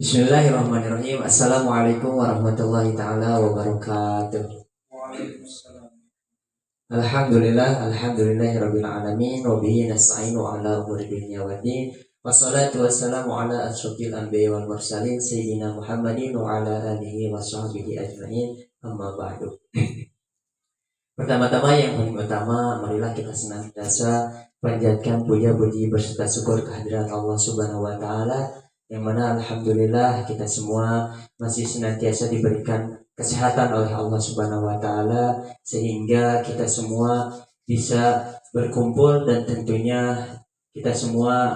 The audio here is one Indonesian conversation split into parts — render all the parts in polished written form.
Bismillahirrahmanirrahim. Assalamualaikum warahmatullahi taala wabarakatuh. Waalaikumsalam. Alhamdulillahirabbil alamin wa bihi nasta'inu ala umuri dunya waddin. Wassalatu wassalamu ala asyrofil anbiya'i wal mursalin sayyidina Muhammadin wa ala alihi wa sahbihi ajmain. Amma ba'du. Pertama-tama yang paling utama, marilah kita senantiasa panjatkan puja-puji berserta syukur kehadirat Allah Subhanahu wa taala, yang mana alhamdulillah kita semua masih senantiasa diberikan kesehatan oleh Allah Subhanahu wa taala, sehingga kita semua bisa berkumpul dan tentunya kita semua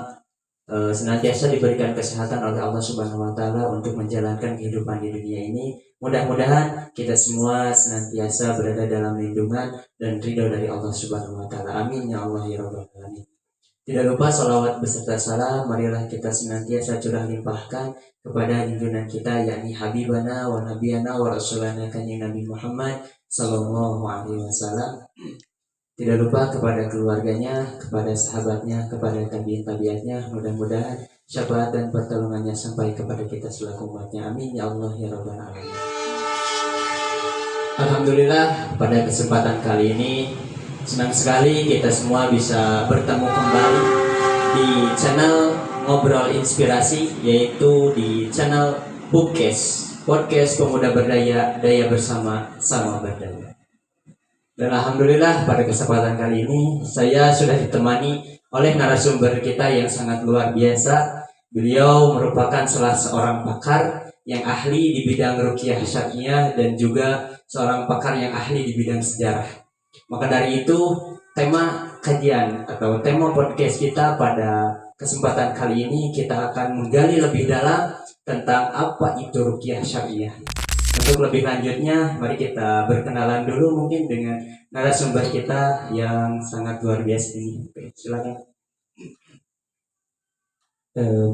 senantiasa diberikan kesehatan oleh Allah Subhanahu wa taala untuk menjalankan kehidupan di dunia ini. Mudah-mudahan kita semua senantiasa berada dalam lindungan dan ridho dari Allah Subhanahu wa taala. Amin ya Allah ya rabbal alamin. Tidak lupa salawat beserta salam marilah kita senantiasa curah limpahkan kepada junjungan kita, yakni Habibana wa Nabiyana wa Rasulana kanjeng Nabi Muhammad sallallahu alaihi wasallam. Tidak lupa kepada keluarganya, kepada sahabatnya, kepada tabiin-tabiatnya. Mudah-mudahan syafaat dan pertolongannya sampai kepada kita selaku umatnya. Amin ya Allah ya rabbal alamin. Alhamdulillah, pada kesempatan kali ini senang sekali kita semua bisa bertemu kembali di channel Ngobrol Inspirasi, yaitu di channel Podcast Pemuda Berdaya, Daya Bersama Sama Berdaya. Dan alhamdulillah pada kesempatan kali ini saya sudah ditemani oleh narasumber kita yang sangat luar biasa. Beliau merupakan salah seorang pakar yang ahli di bidang ruqyah syar'iyyah dan juga seorang pakar yang ahli di bidang sejarah. Maka dari itu, tema kajian atau tema podcast kita pada kesempatan kali ini kita akan menggali lebih dalam tentang apa itu ruqyah syar'iyyah. Untuk lebih lanjutnya, mari kita berkenalan dulu mungkin dengan narasumber kita yang sangat luar biasa ini. Oke, silakan.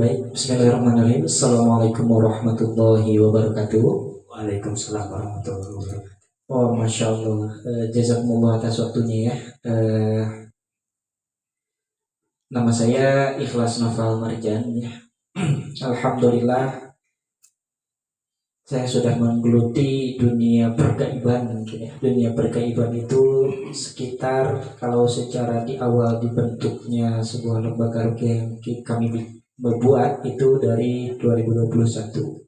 Baik, bismillahirrahmanirrahim. Assalamualaikum warahmatullahi wabarakatuh. Waalaikumsalam warahmatullahi wabarakatuh. Oh, Masya Allah. Jazakumullah atas waktunya ya. Nama saya Ikhlas Noval Marjan ya. Alhamdulillah saya sudah menggeluti dunia pergaiban mungkin ya. Dunia pergaiban itu sekitar, kalau secara di awal dibentuknya sebuah lembaga ruqyah yang kami berbuat itu dari 2021.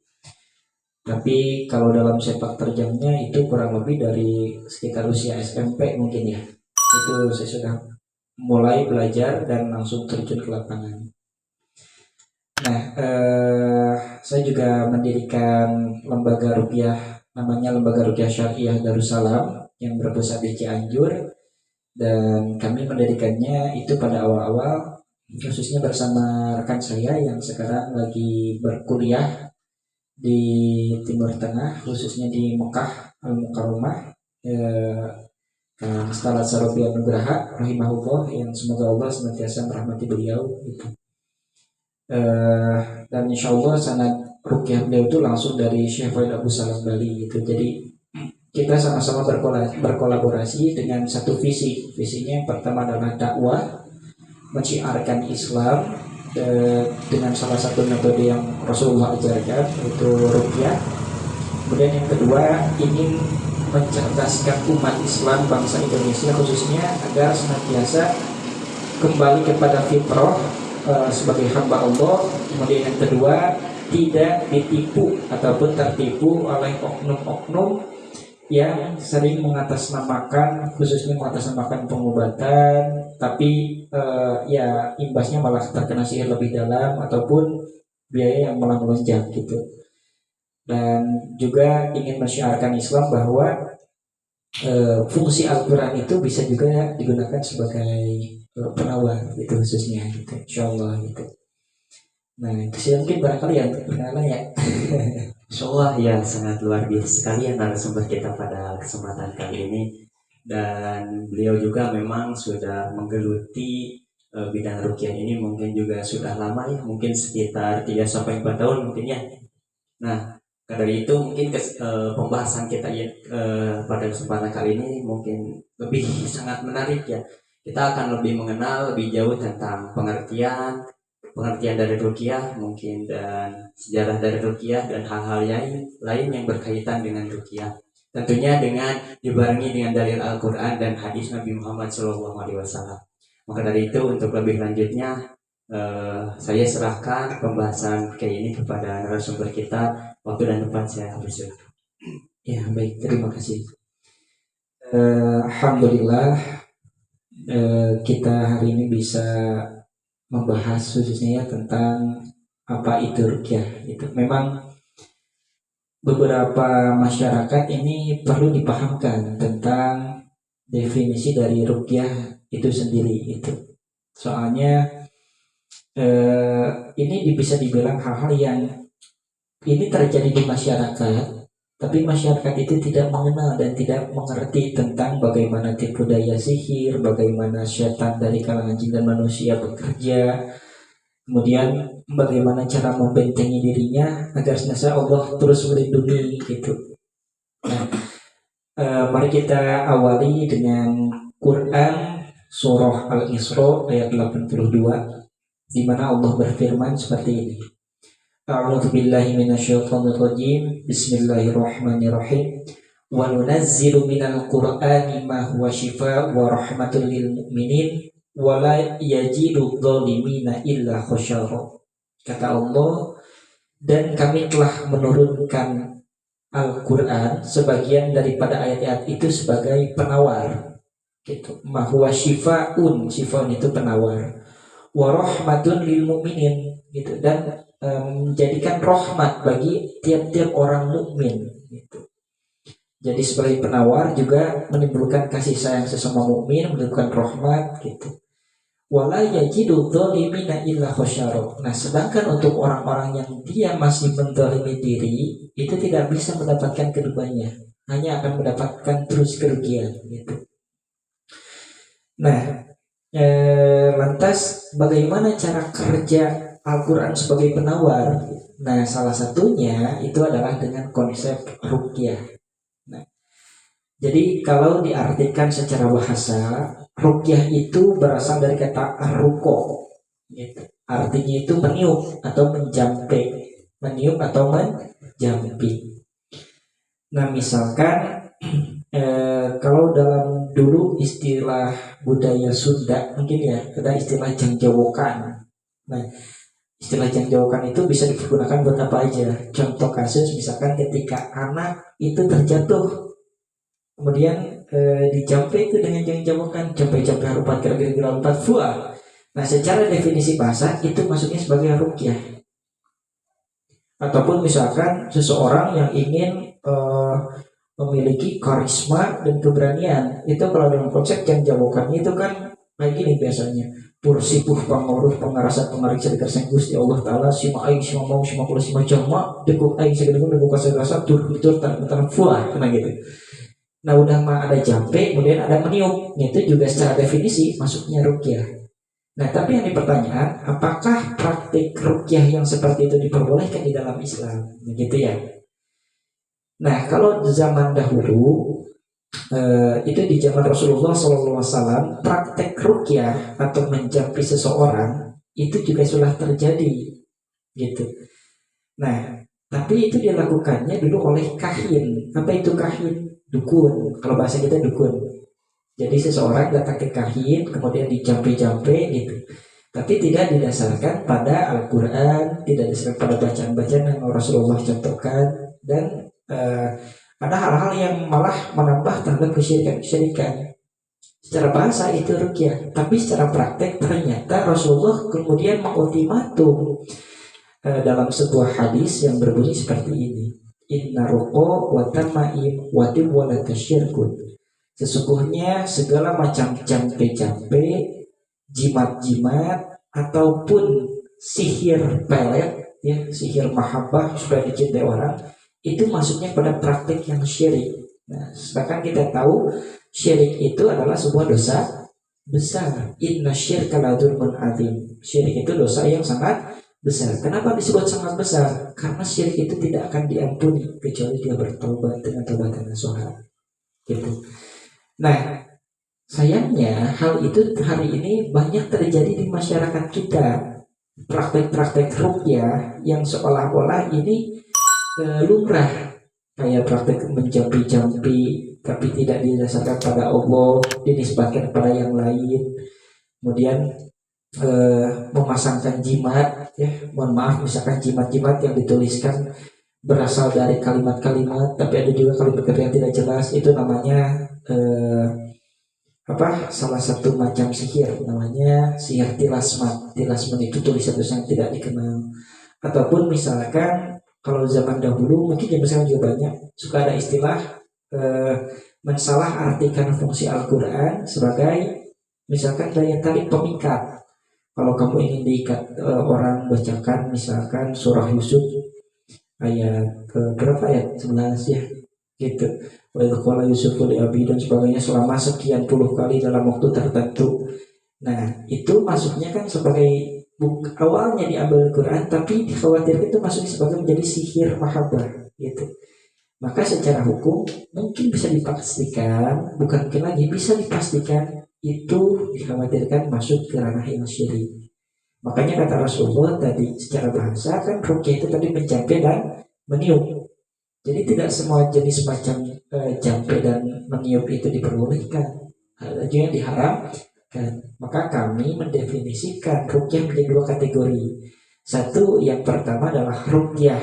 Tapi kalau dalam sepak terjangnya itu kurang lebih dari sekitar usia SMP mungkin ya. Itu saya sudah mulai belajar dan langsung terjun ke lapangan. Nah, saya juga mendirikan lembaga ruqyah, namanya Lembaga Ruqyah Syar'iyyah Darussalam yang berpusat di Cianjur, dan kami mendirikannya itu pada awal-awal khususnya bersama rekan saya yang sekarang lagi berkuliah di Timur Tengah, khususnya di Mekah Al-Mukarramah, Kang Ustaz Sarobian Nugraha rahimahullah, yang semoga Allah senantiasa merahmati beliau gitu. Dan insya Allah sanad ruqyah beliau itu langsung dari Syekh Faid Abu Salam Bali gitu. Jadi kita sama-sama berkolaborasi dengan satu visi. Visinya yang pertama adalah dakwah, menciarkan Islam dengan salah satu metode yang Rasulullah ajarkan, yaitu ruqyah. Kemudian yang kedua, ingin mencerdaskan umat Islam bangsa Indonesia khususnya agar senantiasa kembali kepada fitrah sebagai hamba Allah. Kemudian yang kedua, tidak ditipu ataupun tertipu oleh oknum-oknum yang sering mengatasnamakan, khususnya mengatasnamakan pengobatan, tapi ya imbasnya malah terkena sihir lebih dalam ataupun biaya yang malah melonjak gitu. Dan juga ingin mensyiarkan Islam bahwa fungsi Al-Quran itu bisa juga digunakan sebagai penawar gitu, khususnya gitu, insyaallah gitu. Nah itu sih mungkin barangkali ya untuk perkenalan ya. Insyaallah ya, sangat luar biasa sekali ya narasumber kita pada kesempatan kali ini. Dan beliau juga memang sudah menggeluti bidang ruqyah ini mungkin juga sudah lama ya, mungkin sekitar 3-4 tahun mungkin ya. Nah, dari itu mungkin pembahasan kita ya pada kesempatan kali ini mungkin lebih sangat menarik ya. Kita akan lebih mengenal lebih jauh tentang pengertian, pengertian dari ruqyah mungkin dan sejarah dari ruqyah dan hal-hal lain yang berkaitan dengan ruqyah. Tentunya dengan dibarengi dengan dalil Al-Quran dan hadis Nabi Muhammad SAW. Maka dari itu untuk lebih lanjutnya saya serahkan pembahasan kayak ini kepada narasumber kita. Waktu dan tempat saya bersyukur. Ya, baik, terima kasih. Alhamdulillah kita hari ini bisa membahas khususnya ya tentang apa itu ruqyah. Itu memang beberapa masyarakat ini perlu dipahamkan tentang definisi dari ruqyah itu sendiri itu. Soalnya ini bisa dibilang hal-hal yang ini terjadi di masyarakat, tapi masyarakat itu tidak mengenal dan tidak mengerti tentang bagaimana tipu daya sihir, bagaimana syaitan dari kalangan jin dan manusia bekerja, kemudian bagaimana cara membentengi dirinya agar senantiasa Allah terus melindungi gitu. Nah, mari kita awali dengan Quran surah Al-Isra ayat 82 di mana Allah berfirman seperti ini. A'udzu billahi minasyaitonir rajim. Bismillahirrahmanirrahim. Wa nunazzilu minal Qur'ani ma huwa shifaa'un wa rahmatul lil mu'minin wa la yajidu dzalimina illa khasyara. Kata Allah, dan kami telah menurunkan Al-Quran sebagian daripada ayat-ayat itu sebagai penawar gitu. Ma huwa shifaa'un, shifaa'un itu penawar. Wa rahmatun lil mu'minin gitu, dan menjadikan rahmat bagi tiap-tiap orang mukmin gitu. Jadi sebagai penawar juga menimbulkan kasih sayang sesama mukmin, menimbulkan rahmat gitu. Wala yajidu dzalimina illa khasyara. Nah, sedangkan untuk orang-orang yang dia masih menzalimi diri itu tidak bisa mendapatkan keduanya, hanya akan mendapatkan terus kerugian gitu. Nah, lantas bagaimana cara kerja Al-Quran sebagai penawar? Nah, salah satunya itu adalah dengan konsep ruqyah. Nah, jadi kalau diartikan secara bahasa, ruqyah itu berasal dari kata ruko, gitu. Artinya itu meniup atau menjampe, meniup atau menjampi. Nah, misalkan kalau dalam dulu istilah budaya Sunda mungkin ya ada istilah jangjawokan. Nah, istilah jangjawokan itu bisa digunakan buat apa aja. Contoh kasus misalkan ketika anak itu terjatuh, kemudian dijampe itu dengan jangjawokan, jampe-jampe harupat kira-kira harupat fuah. Nah, secara definisi bahasa itu maksudnya sebagai ruqyah. Ataupun misalkan seseorang yang ingin memiliki karisma dan keberanian, itu kalau dalam konsep jangjawokan itu kan kayak gini biasanya. Pursipuh pangoruh pengarasa pengariksa dikerseng Gusti Allah Ta'ala sima aing sima mau sima kula sima jama dekuk aing segedungun dekuk kasarasa tur tanah fuah kena gitu. Nah, udah mah ada jampe, kemudian ada meniup, itu juga secara definisi masuknya ruqyah. Nah, tapi yang dipertanyaan, apakah praktik ruqyah yang seperti itu diperbolehkan di dalam Islam? Begitu ya. Nah, kalau zaman dahulu itu di zaman Rasulullah SAW, praktek ruqyah atau menjampi seseorang itu juga sudah terjadi, gitu. Nah, tapi itu dilakukannya dulu oleh kahin. Apa itu kahin? Dukun. Kalau bahasa kita dukun. Jadi seseorang datang ke kahin, kemudian dijampe-jampe gitu. Tapi tidak didasarkan pada Al-Quran, tidak didasarkan pada bacaan-bacaan yang Rasulullah contohkan, dan ada hal-hal yang malah menambah terhadap kesyirikan. Secara bahasa itu ruqyah, tapi secara praktek ternyata Rasulullah kemudian mengultimatum dalam sebuah hadis yang berbunyi seperti ini. Inna ruqa wa tamaim wa tib wa la tasyirkun. Sesungguhnya segala macam jampe-jampe, jimat-jimat ataupun sihir pelet, ya, sihir mahabbah supaya dicintai orang, itu masuknya pada praktik yang syirik. Nah, sedangkan kita tahu syirik itu adalah sebuah dosa besar. Inna syirka la dzulmun adzim. Syirik itu dosa yang sangat besar. Kenapa disebut sangat besar? Karena syirik itu tidak akan diampuni kecuali dia bertobat dengan taubatan nasuha. Gitu. Nah, sayangnya hal itu hari ini banyak terjadi di masyarakat kita. praktek-praktek ruqyah yang seolah-olah ini lumrah, kayak praktek menjampi-jampi tapi tidak didasarkan pada Allah, dinisbatkan pada yang lain. Kemudian memasangkan jimat, ya mohon maaf, misalkan jimat-jimat yang dituliskan berasal dari kalimat-kalimat tapi ada juga kalimat-kalimat yang tidak jelas, itu namanya salah satu macam sihir, namanya sihir tilasmat. Tilasmat itu tulisan-tulisan yang tidak dikenal. Ataupun misalkan kalau zaman dahulu, mungkin zaman sekarang juga banyak, suka ada istilah mensalah artikan fungsi Al-Quran sebagai misalkan daya tarik pemikat. Kalau kamu ingin diikat orang bacakan misalkan surah Yusuf ayat berapa ayat 11 ya gitu, wa qala Yusufu li abi dan sebagainya selama sekian puluh kali dalam waktu tertentu. Nah itu masuknya kan sebagai awalnya diambil Quran, tapi dikhawatirkan itu masuk sebagai menjadi sihir mahabbah gitu. Maka secara hukum mungkin bisa dipastikan, bukan mungkin lagi, bisa dipastikan itu dikhawatirkan masuk ke ranah yang syirik. Makanya kata Rasulullah tadi secara bahasa kan ruqyah itu tadi menjampe dan meniup. Jadi tidak semua jenis macam jampe dan meniup itu diperbolehkan, ada juga yang diharamkan. Maka kami mendefinisikan ruqyah menjadi dua kategori. Satu, yang pertama adalah ruqyah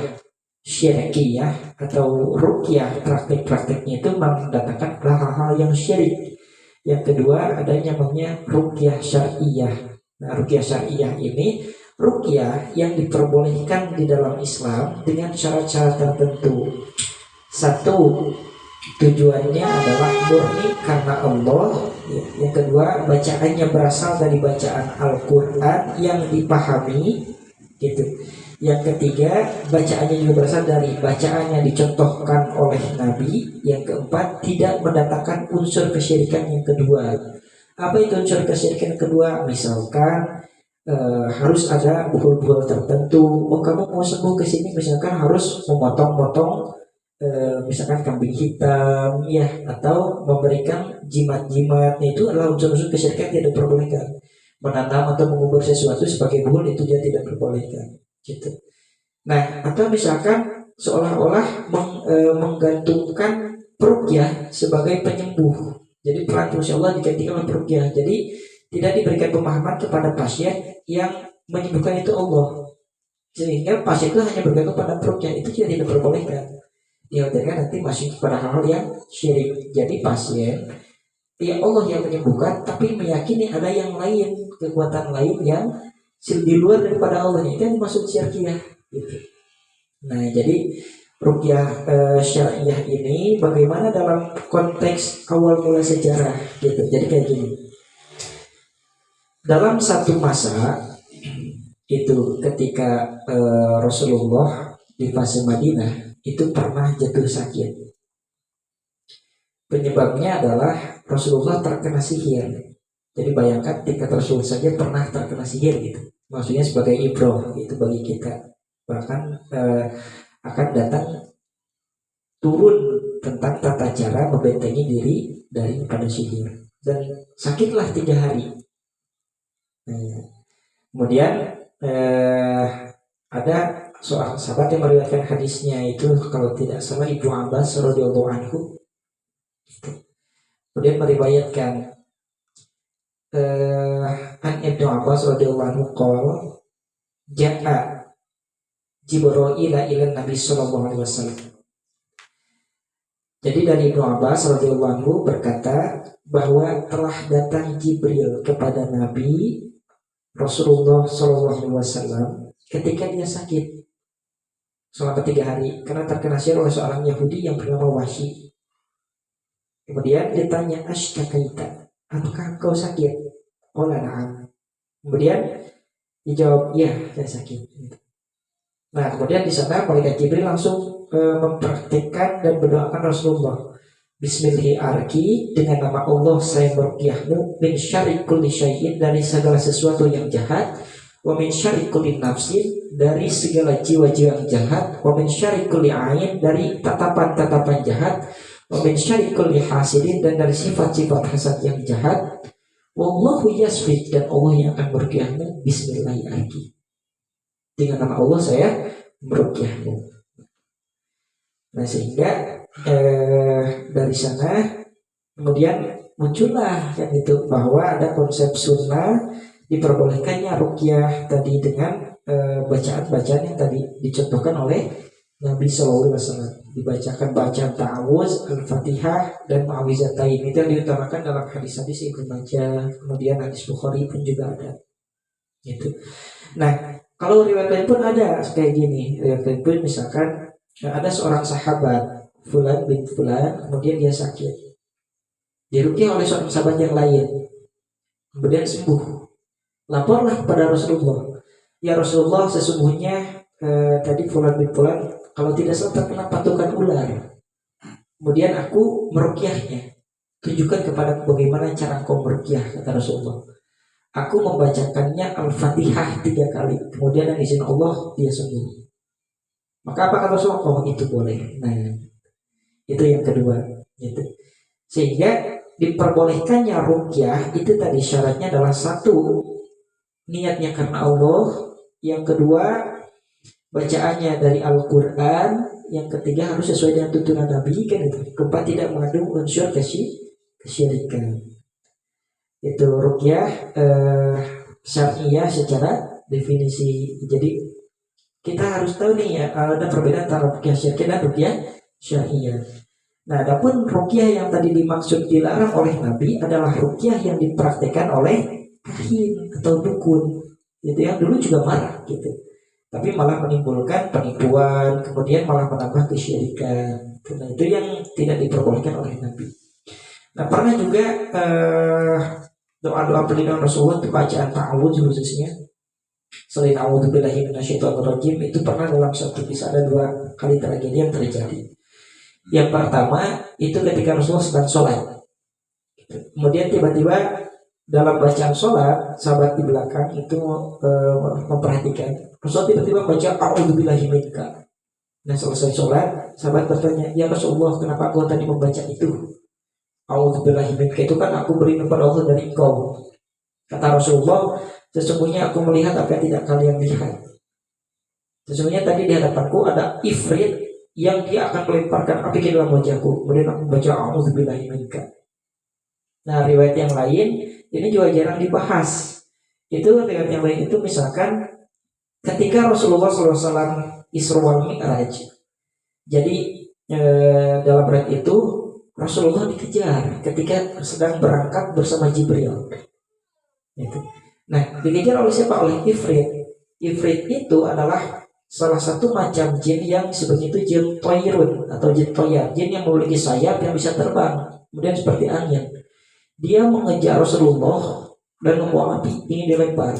syirkiyah atau ruqyah praktek-prakteknya itu mendatangkan hal-hal yang syirik. Yang kedua ada yang namanya ruqyah syar'iyah. Nah, ruqyah syar'iyah ini ruqyah yang diperbolehkan di dalam Islam dengan syarat-syarat tertentu. Satu, tujuannya adalah murni karena Allah. Yang kedua, bacaannya berasal dari bacaan Al-Quran yang dipahami gitu. Yang ketiga, bacaannya juga berasal dari bacaan yang dicontohkan oleh Nabi. Yang keempat, tidak mendatangkan unsur kesyirikan yang kedua. Apa itu unsur kesyirikan kedua? Misalkan harus ada buhul-buhul tertentu. Oh, kamu mau sembuh ke sini, misalkan harus memotong-motong misalkan kambing hitam, ya, atau memberikan jimat-jimat. Itu adalah unsur-unsur kesyirikan yang tidak diperbolehkan. Menanam atau mengubur sesuatu sebagai buhul itu dia tidak diperbolehkan. Gitu. Nah, atau misalkan seolah-olah menggantungkan ruqyah sebagai penyembuh. Jadi peran fungsi Allah digantikan oleh ruqyah. Jadi tidak diberikan pemahaman kepada pasien yang menyembuhkan itu Allah, sehingga pasien itu hanya bergantung pada ruqyah. Itu tidak diperbolehkan. Dikhawatirkan nanti masuk kepada hal-hal yang syirik. Jadi pasien, ya Allah yang menyembuhkan, tapi meyakini ada yang lain, kekuatan lain yang di luar daripada Allah, itu yang dimaksud syirkiyah gitu. Nah, jadi ruqyah syariah ini bagaimana dalam konteks awal mula sejarah gitu. Jadi kayak gini. Dalam satu masa itu ketika Rasulullah di fase Madinah itu pernah jatuh sakit. Penyebabnya adalah Rasulullah terkena sihir. Jadi bayangkan tingkat Rasul saja pernah terkena sihir gitu. Maksudnya sebagai ibroh itu bagi kita. Bahkan akan datang turun tentang tata cara membentengi diri daripada sihir. Dan sakitlah 3 hari. Kemudian ada seorang sahabat yang meriwayatkan hadisnya itu kalau tidak salah Ibnu Abbas radhiyallahu anhu. Kemudian meriwayatkan an Ibnu Abbas radhiyallahu anhu qala ja'a Jibril ila Nabi sallallahu alaihi wasallam. Jadi dari Ibnu Abbas radhiyallahu anhu berkata bahwa telah datang Jibril kepada Nabi Rasulullah sallallahu alaihi wasallam ketika dia sakit selama 3 hari karena terkena sihir oleh seorang Yahudi yang bernama Wahsy. Kemudian ditanya, ashtakaita, apakah engkau sakit? Qala na'am. Kemudian dijawab, iya, saya sakit. Nah, kemudian di sana malaikat Jibril langsung mempraktikkan dan mendoakan Rasulullah. Bismillahirrahmanirrahim, dengan nama Allah saya meruqyahmu min syarri kulli syai'in, dari segala sesuatu yang jahat, wa min syarri kulli nafsin, dari segala jiwa-jiwa yang jahat, wa min syarri kulli ain, dari tatapan-tatapan jahat, wa min syarri kulli hasidin, dan dari sifat-sifat hasad yang jahat. Wallahu yasfik, dan Allah yang akan meruqyahmu. Bismillahirrahmanirrahim. dengan nama Allah saya meruqyahmu. Nah sehingga dari sana kemudian muncullah yang itu bahwa ada konsep sunnah diperbolehkannya ruqyah tadi dengan bacaan-bacaan yang tadi dicontohkan oleh Nabi Shallallahu Alaihi Wasallam, dibacakan bacaan ta'awuz, al-fatihah dan mu'awizatain. Itu yang diutamakan dalam hadis-hadis Ibnu Majah, kemudian hadis Bukhari pun juga ada. Gitu. Nah kalau riwayat lain pun ada kayak gini. Riwayat lain pun misalkan ada seorang sahabat Fulan bin Fulan, kemudian dia sakit, diruqyah oleh seorang sahabat yang lain, kemudian sembuh. Laporlah kepada Rasulullah, ya Rasulullah, sesungguhnya tadi Fulan bin Fulan kalau tidak salah terkena patukan ular. Kemudian aku meruqyahnya. Tunjukkan kepada bagaimana cara kau meruqyah, kata Rasulullah. Aku membacakannya Al-Fatihah 3 kali. Kemudian dengan izin Allah dia sembuh. Maka apa kata Rasulullah? Oh itu boleh. Nah itu yang kedua. Gitu. Sehingga diperbolehkannya ruqyah itu tadi syaratnya adalah satu, niatnya karena Allah. Yang kedua, bacaannya dari Al-Quran. Yang ketiga, harus sesuai dengan tuntunan Nabi kan itu. Keempat, tidak mengandung unsur kesyirikan. Itu ruqyah syar'iyah secara definisi. Jadi kita harus tahu nih ya, ada perbedaan antara ruqyah syar'iyah dan ruqyah syar'iyah. Nah, adapun ruqyah yang tadi dimaksud dilarang oleh Nabi adalah ruqyah yang dipraktekkan oleh kahin atau dukun. Itu yang dulu juga marah gitu. Tapi malah menimbulkan penipuan, kemudian malah menambah kesyirikan. Nah, itu yang tidak diperbolehkan oleh Nabi. Nah, pernah juga doa-doa perlindungan Rasulullah untuk bacaan ta'awudz khususnya. Selain a'udzubillahi minasyaitonirrajim, itu pernah dalam satu kisah ada 2 kali tragedi yang terjadi. Yang pertama itu ketika Rasulullah sedang sholat. Kemudian tiba-tiba dalam bacaan sholat, sahabat di belakang itu memperhatikan. Rasulullah tiba-tiba baca a'udzubillahi minka. Nah selesai sholat, sahabat bertanya, ya Rasulullah, kenapa kau tadi membaca itu? A'udzubillahi minka itu kan aku berlindung pada Allah dari engkau. Kata Rasulullah, sesungguhnya aku melihat apa yang tidak kalian lihat. Sesungguhnya tadi di hadapanku ada ifrit yang dia akan melemparkan api ke dalam wajahku. Kemudian aku baca a'udzubillahi minka. Nah riwayat yang lain ini juga jarang dibahas. Itu riwayat yang lain itu misalkan ketika Rasulullah SAW Isra wal Mi'raj. Jadi dalam riwayat itu Rasulullah dikejar ketika sedang berangkat bersama Jibril. Gitu. Nah dikejar oleh siapa? Oleh Ifrit. Ifrit itu adalah salah satu macam jin yang sebenarnya itu jin toirun atau jin toyar, jin yang memiliki sayap yang bisa terbang, kemudian seperti angin. Dia mengejar Rasulullah dan membawa api, ingin dilempar.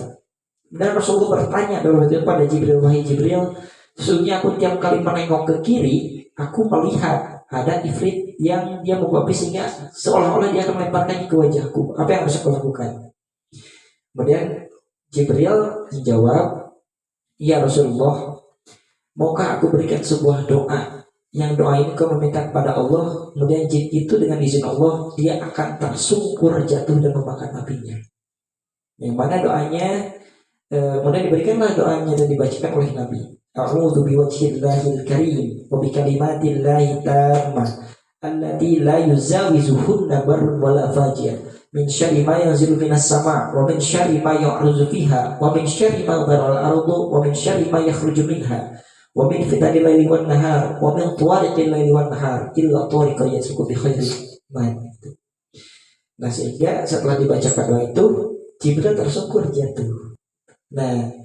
Dan Rasulullah bertanya dalam itu pada Jibril, wahai Jibril, sesungguhnya aku tiap kali menengok ke kiri, aku melihat ada ifrit yang dia membawa api sehingga seolah-olah dia akan melemparkannya ke wajahku. Apa yang harus aku lakukan? Kemudian Jibril menjawab, ya Rasulullah, maukah aku berikan sebuah doa? Yang doa ini kau meminta kepada Allah, kemudian jin itu dengan izin Allah dia akan tersungkur jatuh dan memakan apinya. Yang mana doanya, kemudian diberikanlah doanya dan dibacakan oleh Nabi. A'udzu biwajhillahil karim wa bikalimatillahi tammah allati la yuzawizuhunna barrun wala fajir min syarri ma yanzilu minas sama' wa min syarri ma ya'ruzu fiha wa min syarri ma dharal ardu wa min syarri ma yakhruju minha wa min fitnil laili wan nahar wa min tuwariqil laili wan nahar illa tariqa yasluku bi khairin. Nah sehingga setelah dibacakan doa itu Jibril tersungkur jatuh. Nah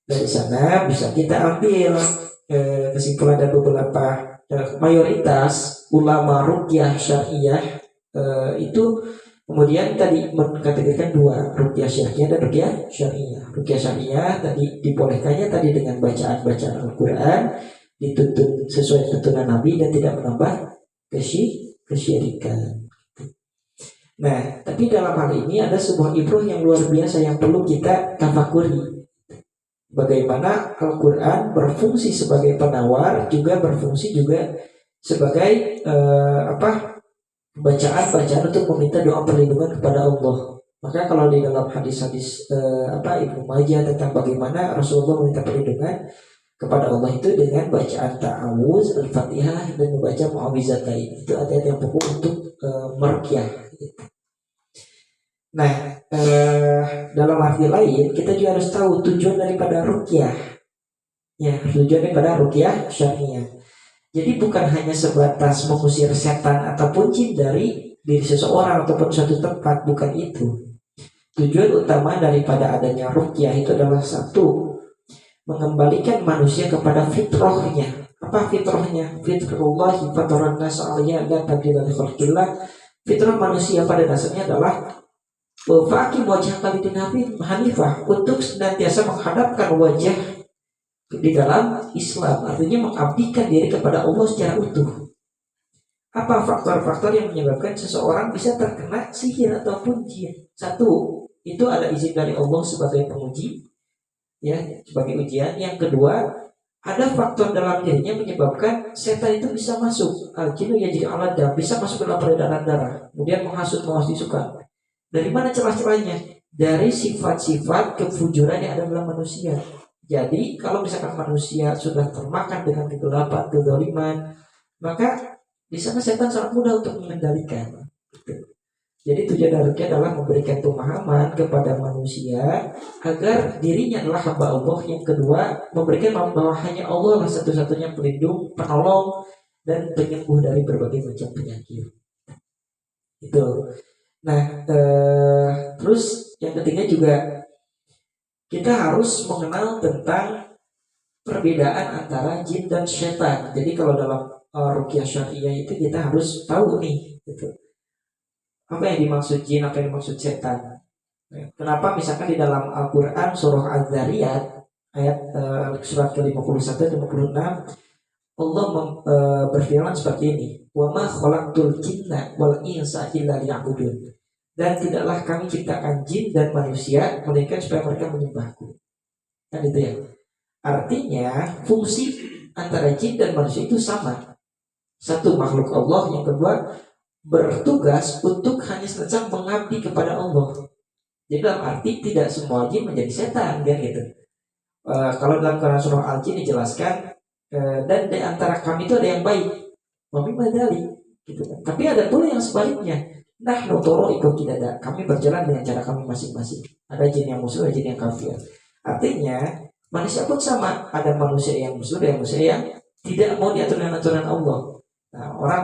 dari sana bisa kita ambil kesimpulan dan beberapa mayoritas ulama ruqyah syar'iyah itu kemudian tadi mengkategorikan 2, ruqyah syar'iyah dan ruqyah syar'iyah. Ruqyah syar'iyah tadi dibolehkannya tadi dengan bacaan-bacaan Al-Quran, dituntun sesuai tuntunan Nabi dan tidak menambah kesyirikan. Nah, tapi dalam hal ini ada sebuah ibrah yang luar biasa yang perlu kita tafakuri. Bagaimana Al-Quran berfungsi sebagai penawar, juga berfungsi juga sebagai bacaan-bacaan untuk meminta doa perlindungan kepada Allah. Maka kalau di dalam hadis-hadis Ibnu Majah tentang bagaimana Rasulullah meminta perlindungan kepada Allah itu dengan bacaan ta'awuz, al-fatihah, dan membaca mu'awizatain. Itu ayat yang pokok untuk meruqyah gitu. Nah, dalam arti lain kita juga harus tahu tujuan daripada ruqyah. Ya, tujuan daripada ruqyah syariah. Jadi bukan hanya sebatas mengusir setan ataupun jin dari diri seseorang ataupun suatu tempat, bukan itu. Tujuan utama daripada adanya ruqyah itu adalah satu, mengembalikan manusia kepada fitrahnya. Apa fitrahnya? Fitrullah fataran nas 'alaiha la tabdila li khalqillah. Fitrah manusia pada dasarnya adalah faqim wajhaka lidin hanifah, untuk senantiasa menghadapkan wajah di dalam Islam, artinya mengabdikan diri kepada Allah secara utuh. Apa faktor-faktor yang menyebabkan seseorang bisa terkena sihir ataupun jin? Satu, itu ada izin dari Allah sebagai penguji, ya, sebagai ujian. Yang kedua, ada faktor dalam dirinya menyebabkan setan itu bisa masuk. Al-jinnu yajri 'ala dam, bisa masuk dalam peredaran darah, kemudian menghasut mewaswaskan. Dari mana celah-celahnya? Dari sifat-sifat kefujuran yang ada dalam manusia. Jadi kalau misalkan manusia sudah termakan dengan kegelapan, kezaliman, maka di sana setan sangat mudah untuk mengendalikan. Jadi tujuan dari ruqyah adalah memberikan pemahaman kepada manusia agar dirinya adalah hamba Allah. Yang kedua, memberikan bahwa hanya Allah lah satu-satunya pelindung, penolong, dan penyembuh dari berbagai macam penyakit. Itu. Nah, terus yang ketiga juga kita harus mengenal tentang perbedaan antara jin dan setan. Jadi kalau dalam ruqyah syariah itu kita harus tahu nih, gitu, apa yang dimaksud jin, apa yang dimaksud setan. Kenapa misalkan di dalam Al-Quran surah Az-Zariyat ayat surat ke-51 dan 56 Allah berfirman seperti ini, wa ma khalaqtul jinna wal insa illa liya'budun, dan tidaklah kami ciptakan jin dan manusia melainkan supaya mereka menyembahku. Kan itu ya. Artinya fungsi antara jin dan manusia itu sama. Satu, makhluk Allah. Yang kedua, bertugas untuk hanya senantiasa mengabdi kepada Allah. Jadi dalam arti tidak semua jin menjadi setan, kan gitu. Kalau dalam Quran surah Al-Jin dijelaskan, dan di antara kami itu ada yang baik, kami badali, gitu kan. Tapi ada pula yang sebaliknya. Nah, notoro ikut tidak ada. Kami berjalan dengan cara kami masing-masing. Ada jin yang muslim, ada jin yang kafir. Artinya manusia pun sama. Ada manusia yang muslim, ada manusia yang tidak mau diatur dengan aturan Allah. Nah, orang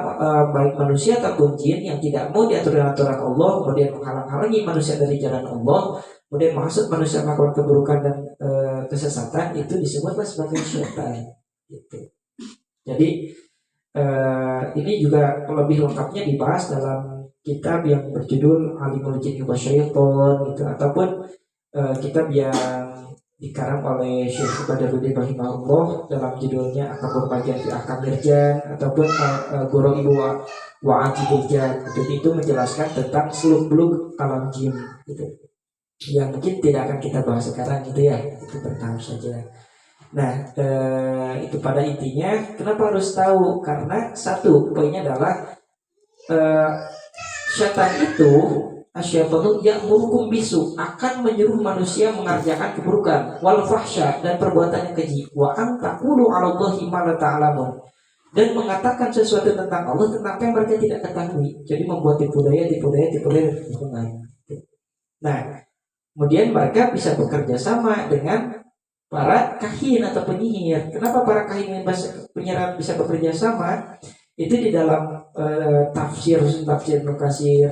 baik manusia ataupun jin yang tidak mau diatur dengan aturan Allah, kemudian menghalang-halangi manusia dari jalan Allah, kemudian menghasut manusia melakukan keburukan dan kesesatan, itu disebutlah sebagai syaitan. Gitu. Jadi ini juga lebih lengkapnya dibahas dalam kitab yang berjudul Alimul Jinni wa Syaiton, gitu, ataupun kitab yang dikarang oleh Syekh Badaruddin rahimahullah dalam judulnya Akabur Bagian fi Ahkam Mirjan, ataupun Ghoraibu wa Ajibul Jan. Itu menjelaskan tentang seluk-beluk alam jin, gitu, yang mungkin tidak akan kita bahas sekarang, gitu ya. Itu bertahap saja. Nah, itu pada intinya kenapa harus tahu? Karena satu poinnya adalah setan itu asyaitonu ya'murukum bisu, akan menyuruh manusia mengerjakan keburukan, wal fahsya, dan perbuatan yang keji, wa an taqulu 'ala Allahi ma la ta'lamun, dan mengatakan sesuatu tentang Allah tentang apa yang mereka tidak ketahui. Jadi membuat tipu daya lingkungan. Nah, kemudian mereka bisa bekerja sama dengan para kahin atau penyihir. Kenapa para kahin dan penyihir bisa bekerja sama? Itu di dalam tafsir Ibnu Katsir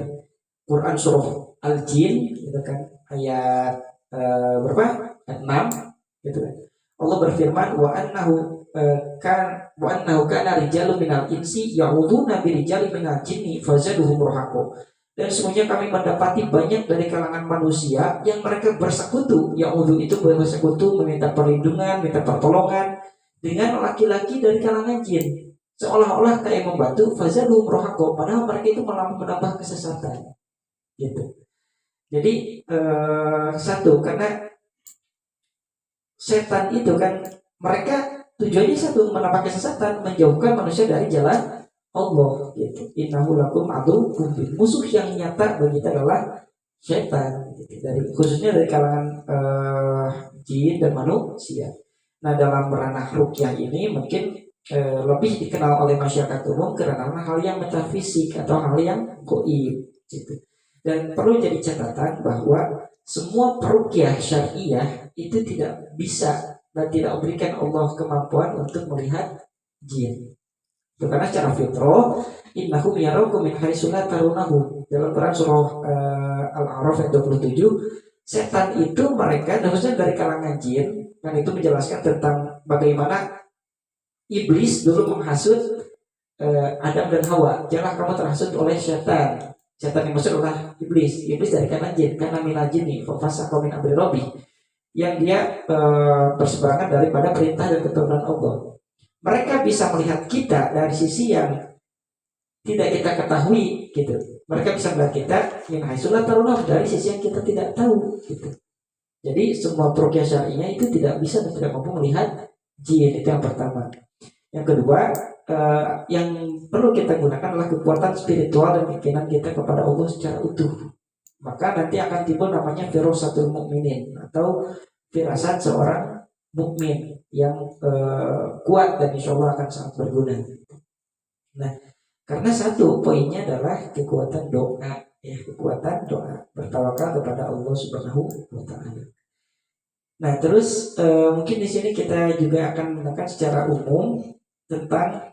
Quran surah Al-Jin, gitu kan, ayat berapa? Ayat 6, gitu kan. Allah berfirman, wa annahu kana rijalun minal insi ya'udzuuna birijalin minal jinni fazaduhum rahaqa. Dan semuanya kami mendapati banyak dari kalangan manusia yang mereka bersekutu. Ya'udzu itu bersekutu, meminta perlindungan, minta pertolongan dengan laki-laki dari kalangan jin, seolah-olah kayak membantu. Fazaduhum rahaqa, padahal mereka itu malah menambah kesesatan, gitu. Jadi satu, karena setan itu kan mereka tujuannya satu, menambah kesesatan, menjauhkan manusia dari jalan Allah, gitu. Innahu lakum aduwwun mubin, musuh yang nyata bagi kita adalah setan, gitu. Khususnya dari kalangan jin dan manusia. Nah, dalam ranah ruqyah ini mungkin lebih dikenal oleh masyarakat umum karena hal yang metafisik atau hal yang goib, gitu. Dan perlu jadi catatan bahwa semua peruqyah syariah itu tidak bisa dan tidak memberikan Allah kemampuan untuk melihat jin. Itu karena secara fitrah innahum yarakum min haitsu la tarunahu. Dalam Quran surah Al-A'raf ayat 27, setan itu mereka khususnya dari kalangan jin, dan itu menjelaskan tentang bagaimana iblis dulu menghasut Adam dan Hawa. Jangan kamu terhasut oleh setan. Setan yang maksud adalah iblis. Iblis dari kalangan jin, karena minal jinni fa fasaqa min amri rabbih, yang dia berseberangan daripada perintah dan keturunan Allah. Mereka bisa melihat kita dari sisi yang tidak kita ketahui, gitu. Mereka bisa melihat kita yang haisulah tarulah dari sisi yang kita tidak tahu, gitu. Jadi semua peruqyah syar'inya itu tidak bisa dan tidak mampu melihat jin. Itu yang pertama. Yang kedua, yang perlu kita gunakan adalah kekuatan spiritual dan keyakinan kita kepada Allah secara utuh. Maka nanti akan timbul namanya firasatul mukminin atau firasat seorang mukmin yang kuat dan insya Allah akan sangat berguna. Nah, karena satu poinnya adalah kekuatan doa, ya, kekuatan doa, bertawakal kepada Allah Subhanahu wa taala. Nah, terus mungkin di sini kita juga akan menekan secara umum tentang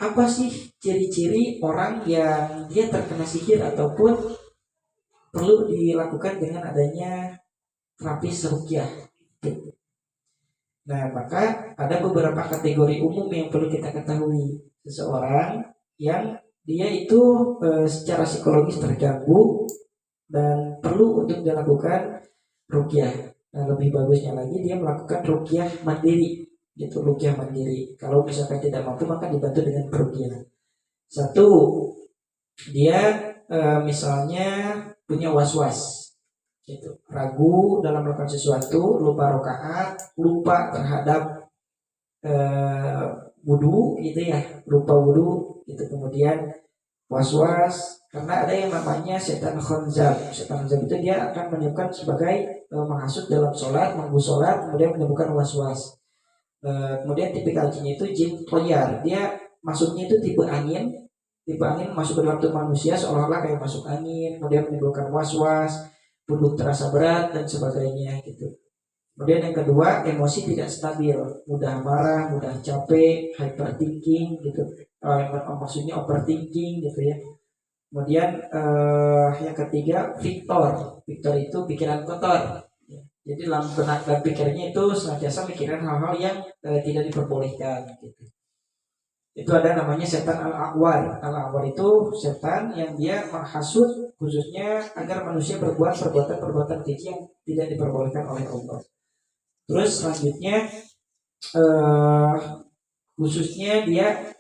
apa sih ciri-ciri orang yang dia terkena sihir ataupun perlu dilakukan dengan adanya terapi ruqyah. Nah, maka ada beberapa kategori umum yang perlu kita ketahui. Seseorang yang dia itu secara psikologis terganggu dan perlu untuk dilakukan ruqyah. Nah, lebih bagusnya lagi dia melakukan ruqyah mandiri, gitu, ruqyah mandiri. Kalau misalkan tidak mampu maka dibantu dengan ruqyah. Satu, dia misalnya punya was-was, gitu, ragu dalam melakukan sesuatu, lupa rakaat, lupa terhadap wudu, gitu ya, lupa wudu, gitu. Kemudian was-was karena ada yang namanya setan khonzab. Setan khonzab itu dia akan menyebabkan sebagai menghasut dalam sholat, mengganggu sholat, kemudian menyebabkan was-was. Kemudian tipikal jinnya itu jin toyar. Dia masuknya itu tipe angin masuk ke dalam tubuh manusia seolah-olah kayak masuk angin, kemudian menimbulkan was-was, pundak terasa berat dan sebagainya, gitu. Kemudian yang kedua, emosi tidak stabil, mudah marah, mudah capek, hyperthinking, gitu. Maksudnya overthinking, gitu ya. Kemudian yang ketiga, Victor itu pikiran kotor. Jadi dalam benak dan pikirnya itu senantiasa mikiran hal-hal yang tidak diperbolehkan, gitu. Itu ada namanya setan al-a'war. Al-a'war itu setan yang dia menghasut khususnya agar manusia berbuat perbuatan-perbuatan keji yang tidak diperbolehkan oleh Allah. Terus selanjutnya khususnya dia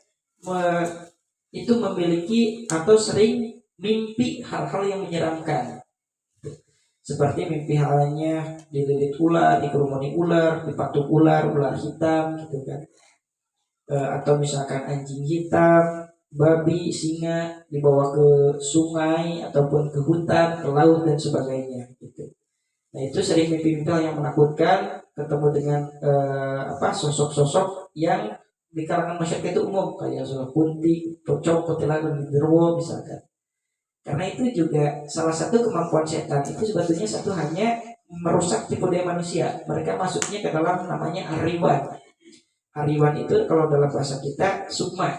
itu memiliki atau sering mimpi hal-hal yang menyeramkan, seperti mimpi halnya dililit ular, dikerumuni ular, dipatuk ular hitam, gitu kan. Atau misalkan anjing hitam, babi, singa dibawa ke sungai ataupun ke hutan, ke laut dan sebagainya, gitu. Nah, itu sering mimpi-mimpi yang menakutkan, ketemu dengan sosok-sosok yang di kalangan masyarakat itu umum, kayak sosok kunti, pocong, kuntilanak, genderuwo misalkan. Karena itu juga salah satu kemampuan setan itu sebetulnya satu hanya merusak tipe daya manusia. Mereka masuknya ke dalam namanya ariwan. Ariwan itu kalau dalam bahasa kita sukma,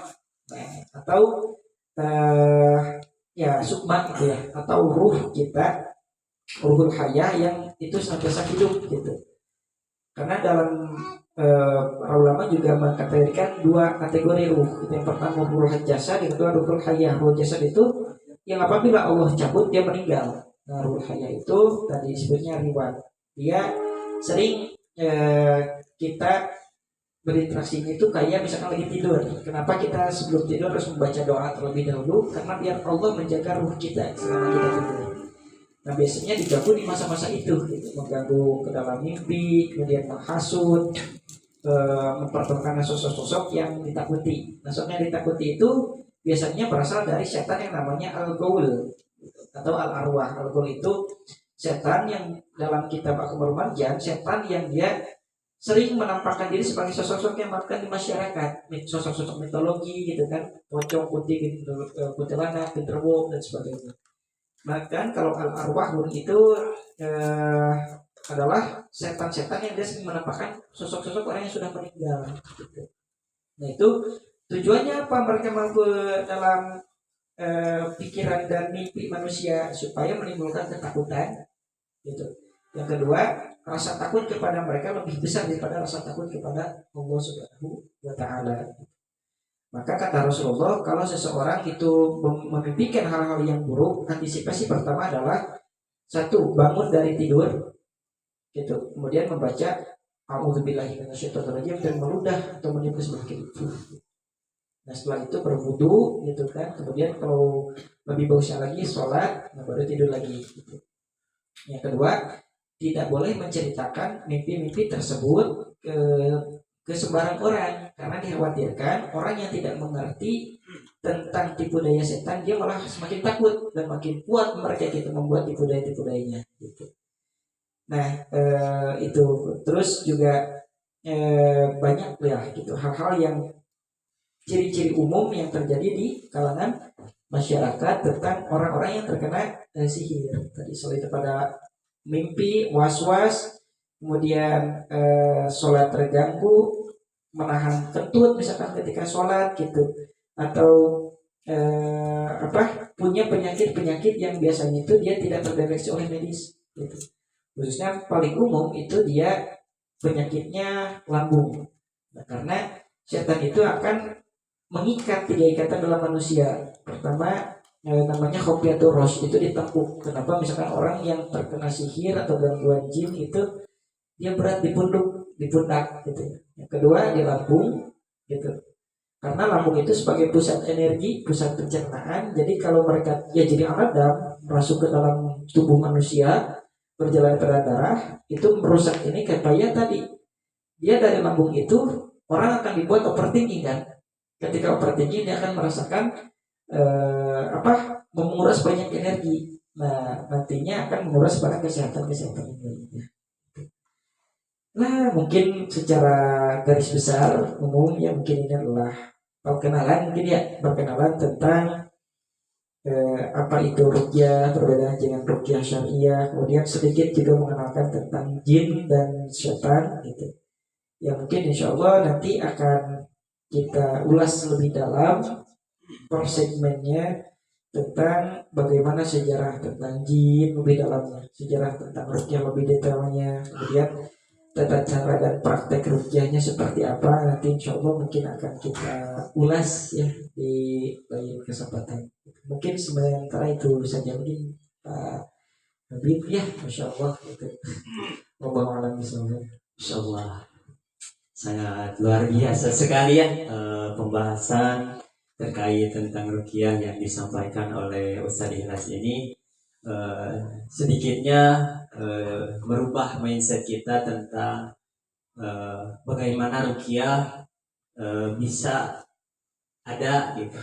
atau sukma gitu ya, atau ruh kita, ruhul hayah yang itu senantiasa hidup, gitu. Karena dalam para ulama juga mengkategorikan dua kategori ruh. Yang pertama ruhul jasad, yang kedua ruhul hayah. Ruhul jasad itu yang apabila Allah cabut dia meninggal. Nah, ruhul hayah itu tadi disebutnya riwan. Dia sering kita berinteraksinya itu kayak misalkan lagi tidur. Kenapa kita sebelum tidur harus membaca doa terlebih dahulu? Karena biar Allah menjaga ruh kita selama kita tidur. Nah, biasanya diganggu di masa-masa itu, gitu. Mengganggu ke dalam mimpi, kemudian menghasut, mempertemukan sosok-sosok yang ditakuti. Nah, sosok yang ditakuti itu biasanya berasal dari setan yang namanya al-gaul. atau al-arwah. Al-ghul itu setan yang dalam kitab Akhbarul Marjan, setan yang dia sering menampakkan diri sebagai sosok-sosok yang makan di masyarakat, sosok-sosok mitologi gitu kan, pocong putih gitu, kuntilanak, genderuwo dan sebagainya. Bahkan kalau al-arwahun itu adalah setan-setan yang dia sering menampakkan sosok-sosok orang yang sudah meninggal gitu. Nah itu tujuannya apa? Mereka mampu dalam pikiran dan mimpi manusia supaya menimbulkan ketakutan gitu. Yang kedua, rasa takut kepada mereka lebih besar daripada rasa takut kepada Allah Subhanahu wa taala. Maka kata Rasulullah, kalau seseorang itu memimpikan hal-hal yang buruk, antisipasi pertama adalah satu, bangun dari tidur gitu. Kemudian membaca a'udzubillahi minasyaitonirrajim dan meludah atau meniup sedikit. Nah setelah itu berwudu gitu kan. Kemudian kalau lebih bagusnya lagi sholat, nah baru tidur lagi gitu. Yang kedua, tidak boleh menceritakan mimpi-mimpi tersebut ke sembarang orang, karena dikhawatirkan orang yang tidak mengerti tentang tipu daya setan dia malah semakin takut dan makin kuat mereka gitu membuat tipu dayanya gitu. Nah itu terus juga banyak ya gitu hal-hal yang ciri-ciri umum yang terjadi di kalangan masyarakat tentang orang-orang yang terkena sihir. Tadi selain pada mimpi, was-was, kemudian sholat terganggu, menahan kentut misalkan ketika sholat gitu, atau punya penyakit-penyakit yang biasanya itu dia tidak terdeteksi oleh medis gitu. Khususnya paling umum itu dia penyakitnya lambung. Nah, karena setan itu akan mengikat 3 ikatan dalam manusia. Pertama namanya khofiatur rosh, itu ditepuk. Kenapa? Misalkan orang yang terkena sihir atau gangguan jin itu dia berat di pundak gitu. Yang kedua di lambung gitu. Karena lambung itu sebagai pusat energi, pusat pencernaan. Jadi kalau mereka ya jadi aladam masuk ke dalam tubuh manusia, berjalan pada darah, itu merusak ini supaya tadi dia dari lambung itu orang akan dibuat overthinking kan. Ketika overthinking dia akan merasakan menguras banyak energi. Nah, nantinya akan menguras pada kesehatan yang lainnya. Nah, mungkin secara garis besar umumnya mungkin ini adalah perkenalan tentang apa itu ruqyah, perbedaan dengan ruqyah syariah, kemudian sedikit juga mengenalkan tentang jin dan setan gitu. Ya mungkin insya Allah nanti akan kita ulas lebih dalam per segmennya tentang bagaimana sejarah tentang jin lebih dalamnya, sejarah tentang ruqyah lebih detailnya, kemudian tata cara dan praktek ruqyahnya seperti apa, nanti insya Allah mungkin akan kita ulas ya di lain kesempatan. Mungkin sementara itu saja mungkin Pak Habib ya, Masya Allah gitu. Wallahu a'lam bishawab. Insya Allah sangat luar biasa sekali ya pembahasan terkait tentang ruqyah yang disampaikan oleh Ustaz Ikhlas ini. Sedikitnya merubah mindset kita tentang bagaimana ruqyah bisa ada gitu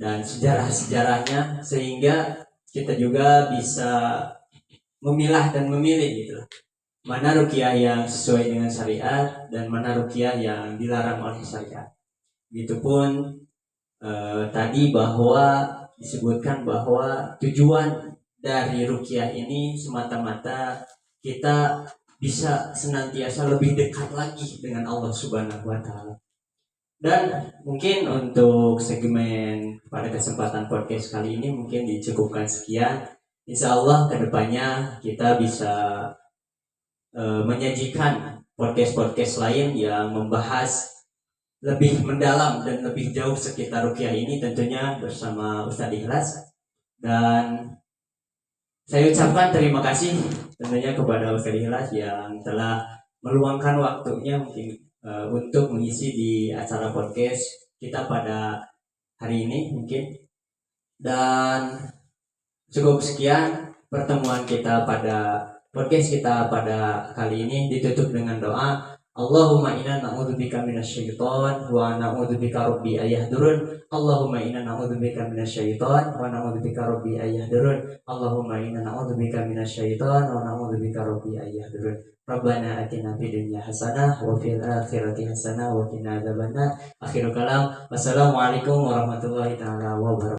dan sejarah-sejarahnya, sehingga kita juga bisa memilah dan memilih gitu mana ruqyah yang sesuai dengan syariat dan mana ruqyah yang dilarang oleh syariat. Begitupun tadi bahwa disebutkan bahwa tujuan dari ruqyah ini semata-mata kita bisa senantiasa lebih dekat lagi dengan Allah Subhanahu wa taala. Dan mungkin untuk segmen pada kesempatan podcast kali ini mungkin dicukupkan sekian. Insya Allah kedepannya kita bisa menyajikan podcast-podcast lain yang membahas lebih mendalam dan lebih jauh sekitar ruqyah ini, tentunya bersama Ustadz Ikhlas. Dan saya ucapkan terima kasih tentunya kepada Ustadz Ikhlas yang telah meluangkan waktunya mungkin untuk mengisi di acara podcast kita pada hari ini mungkin. Dan cukup sekian pertemuan kita pada podcast kita pada kali ini, ditutup dengan doa. Allahumma inna na'udzubika minasyaiton wa na'udzubika rabbi ayahdurun. Allahumma inna na'udzubika minasyaiton wa na'udzubika rabbi ayahdurun. Allahumma inna na'udzubika minasyaiton wa na'udzubika rabbi ayahdurun. Rabbana atina fid dunya hasanah wa fil akhirati hasanah wa qina adzabannar. Akhirul kalam. Wassalamualaikum warahmatullahi taala wabarakatuh.